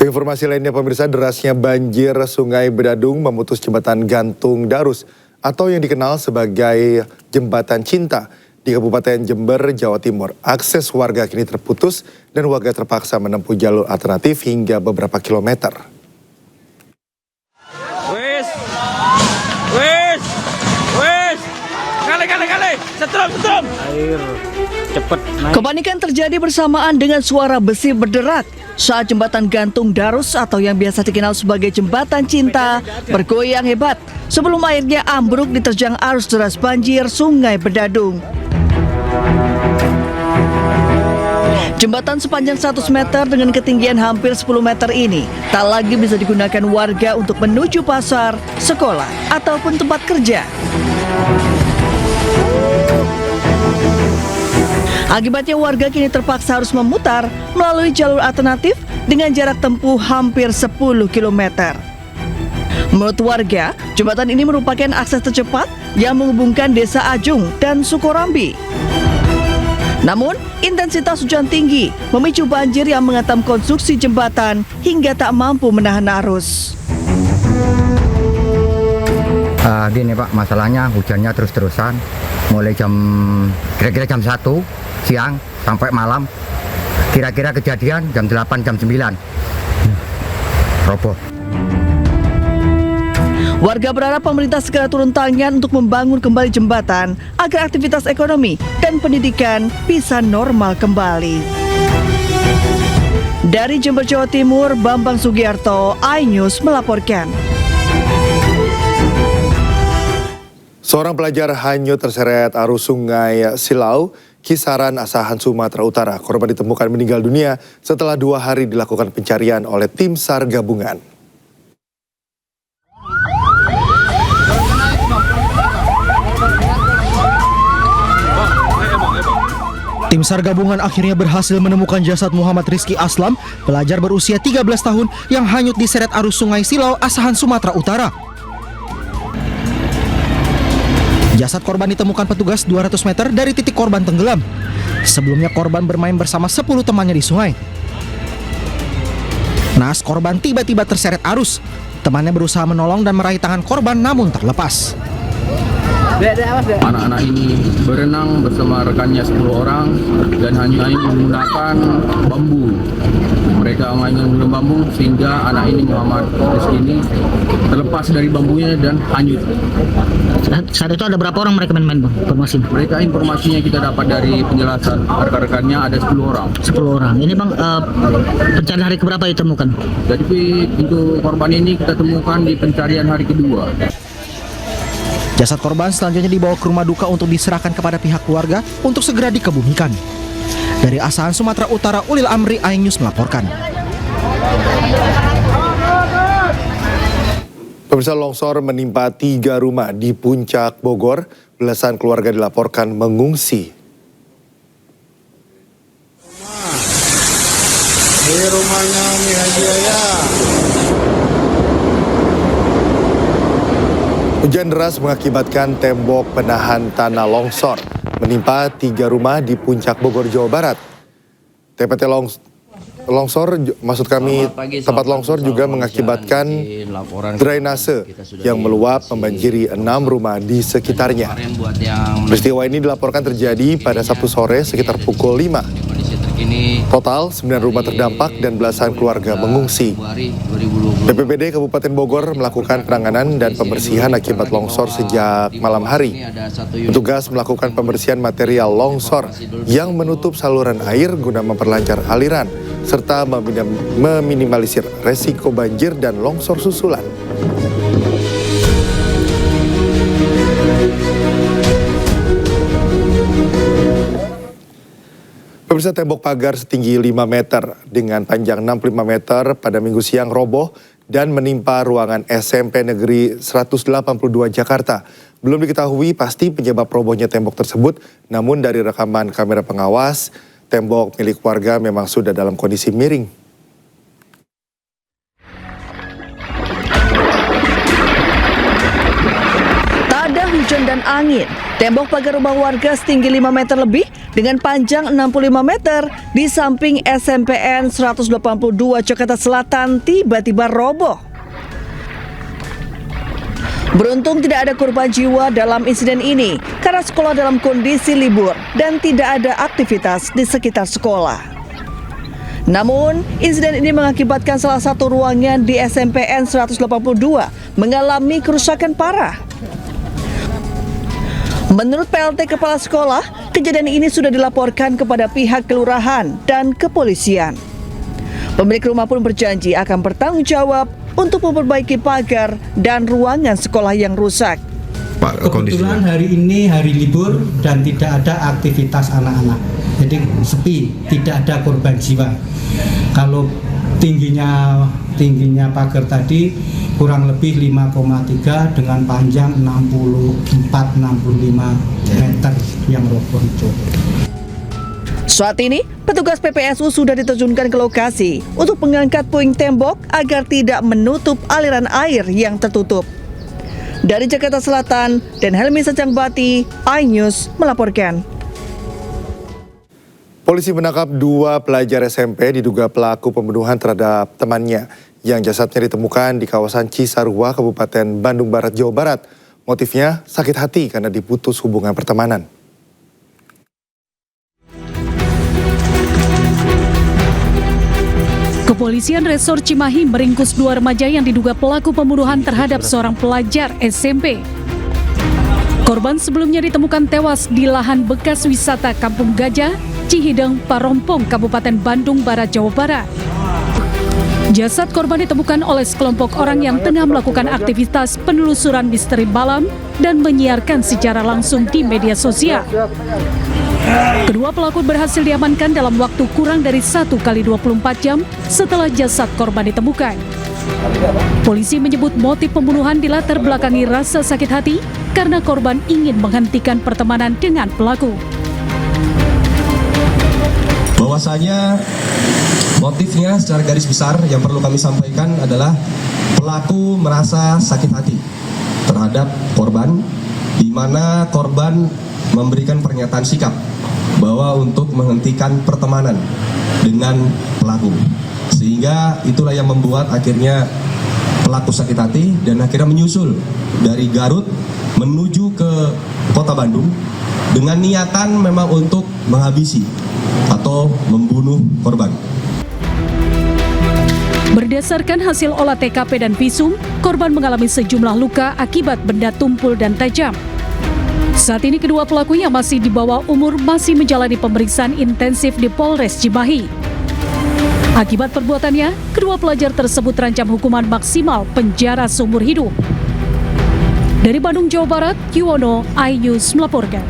Informasi lainnya pemirsa, derasnya banjir Sungai Bedadung memutus jembatan gantung Darus atau yang dikenal sebagai Jembatan Cinta di Kabupaten Jember, Jawa Timur. Akses warga kini terputus dan warga terpaksa menempuh jalur alternatif hingga beberapa kilometer. Setrum. Air cepet naik. Kepanikan terjadi bersamaan dengan suara besi berderak saat jembatan gantung Darus atau yang biasa dikenal sebagai Jembatan Cinta bergoyang hebat sebelum airnya ambruk diterjang arus deras banjir Sungai Bedadung. Jembatan sepanjang 100 meter dengan ketinggian hampir 10 meter ini tak lagi bisa digunakan warga untuk menuju pasar, sekolah, ataupun tempat kerja. Akibatnya warga kini terpaksa harus memutar melalui jalur alternatif dengan jarak tempuh hampir 10 km. Menurut warga, jembatan ini merupakan akses tercepat yang menghubungkan Desa Ajung dan Sukorambi. Namun, intensitas hujan tinggi memicu banjir yang menghantam konstruksi jembatan hingga tak mampu menahan arus. Gini Pak, masalahnya hujannya terus-terusan mulai kira-kira jam 1 siang sampai malam, kira-kira kejadian jam 8, jam 9 roboh. Warga berharap pemerintah segera turun tangan untuk membangun kembali jembatan agar aktivitas ekonomi dan pendidikan bisa normal kembali. Dari Jember, Jawa Timur, Bambang Sugiarto, iNews melaporkan. Seorang pelajar hanyut terseret arus Sungai Silau, Kisaran, Asahan, Sumatera Utara. Korban ditemukan meninggal dunia setelah 2 hari dilakukan pencarian oleh tim SAR gabungan. Tim SAR gabungan akhirnya berhasil menemukan jasad Muhammad Rizky Aslam, pelajar berusia 13 tahun yang hanyut diseret arus Sungai Silau, Asahan, Sumatera Utara. Jasad korban ditemukan petugas 200 meter dari titik korban tenggelam. Sebelumnya korban bermain bersama 10 temannya di sungai. Naas korban tiba-tiba terseret arus. Temannya berusaha menolong dan meraih tangan korban namun terlepas. Anak-anak ini berenang bersama rekannya 10 orang dan hanya menggunakan bambu. Mereka hanya menggunakan bambu sehingga anak ini, Muhammad Rizky ini, terlepas dari bambunya dan hanyut. Saat itu ada berapa orang mereka main-main, Bang? Informasinya kita dapat dari penjelasan rekan-rekannya ada 10 orang. 10 orang. Ini Bang, pencarian hari keberapa ditemukan? Jadi untuk korban ini kita temukan di pencarian hari kedua. Jasad korban selanjutnya dibawa ke rumah duka untuk diserahkan kepada pihak keluarga untuk segera dikebumikan. Dari Asahan, Sumatera Utara, Ulil Amri, iNews melaporkan. Pemirsa, longsor menimpa 3 rumah di Puncak Bogor. Belasan keluarga dilaporkan mengungsi. Di rumahnya Umi Haji Ayah. Hujan deras mengakibatkan tembok penahan tanah longsor menimpa 3 rumah di Puncak Bogor, Jawa Barat. TPT longsor, maksud kami tempat longsor juga mengakibatkan drainase yang meluap membanjiri 6 rumah di sekitarnya. Peristiwa ini dilaporkan terjadi pada Sabtu sore sekitar pukul 5. Total 9 rumah terdampak dan belasan keluarga mengungsi. BPBD Kabupaten Bogor melakukan penanganan dan pembersihan akibat longsor sejak malam hari. Petugas melakukan pembersihan material longsor yang menutup saluran air guna memperlancar aliran serta meminimalisir resiko banjir dan longsor susulan. Pemirsa, tembok pagar setinggi 5 meter dengan panjang 65 meter pada Minggu siang roboh dan menimpa ruangan SMP Negeri 182 Jakarta. Belum diketahui pasti penyebab robohnya tembok tersebut, namun dari rekaman kamera pengawas, tembok milik warga memang sudah dalam kondisi miring. Tak ada hujan dan angin. Tembok pagar rumah warga setinggi 5 meter lebih dengan panjang 65 meter di samping SMPN 182 Jakarta Selatan tiba-tiba roboh. Beruntung tidak ada korban jiwa dalam insiden ini karena sekolah dalam kondisi libur dan tidak ada aktivitas di sekitar sekolah. Namun, insiden ini mengakibatkan salah satu ruangan di SMPN 182 mengalami kerusakan parah. Menurut PLT Kepala Sekolah, kejadian ini sudah dilaporkan kepada pihak kelurahan dan kepolisian. Pemilik rumah pun berjanji akan bertanggung jawab untuk memperbaiki pagar dan ruangan sekolah yang rusak. Pak, kebetulan hari ini hari libur dan tidak ada aktivitas anak-anak. Jadi sepi, tidak ada korban jiwa. Kalau tingginya pagar tadi kurang lebih 5,3 dengan panjang 64-65 meter yang roboh itu. Saat ini, petugas PPSU sudah diterjunkan ke lokasi untuk mengangkat puing tembok agar tidak menutup aliran air yang tertutup. Dari Jakarta Selatan, dan Helmi Secangbati, iNews melaporkan. Polisi menangkap 2 pelajar SMP diduga pelaku pembunuhan terhadap temannya yang jasadnya ditemukan di kawasan Cisarua, Kabupaten Bandung Barat, Jawa Barat. Motifnya sakit hati karena diputus hubungan pertemanan. Kepolisian Resor Cimahi meringkus 2 remaja yang diduga pelaku pembunuhan terhadap seorang pelajar SMP. Korban sebelumnya ditemukan tewas di lahan bekas wisata Kampung Gajah, Cihideng, Parompong, Kabupaten Bandung Barat, Jawa Barat. Jasad korban ditemukan oleh sekelompok orang yang tengah melakukan aktivitas penelusuran misteri malam dan menyiarkan secara langsung di media sosial. Kedua pelaku berhasil diamankan dalam waktu kurang dari 1 kali 24 jam setelah jasad korban ditemukan. Polisi menyebut motif pembunuhan dilatar belakangi rasa sakit hati karena korban ingin menghentikan pertemanan dengan pelaku. Bahwasanya motifnya secara garis besar yang perlu kami sampaikan adalah pelaku merasa sakit hati terhadap korban, di mana korban memberikan pernyataan sikap bahwa untuk menghentikan pertemanan dengan pelaku. Sehingga itulah yang membuat akhirnya pelaku sakit hati dan akhirnya menyusul dari Garut menuju ke Kota Bandung dengan niatan memang untuk menghabisi atau membunuh korban. Berdasarkan hasil olah TKP dan visum, korban mengalami sejumlah luka akibat benda tumpul dan tajam. Saat ini kedua pelaku yang masih di bawah umur masih menjalani pemeriksaan intensif di Polres Cimahi. Akibat perbuatannya, kedua pelajar tersebut terancam hukuman maksimal penjara seumur hidup. Dari Bandung, Jawa Barat, Yuwono, iNews melaporkan.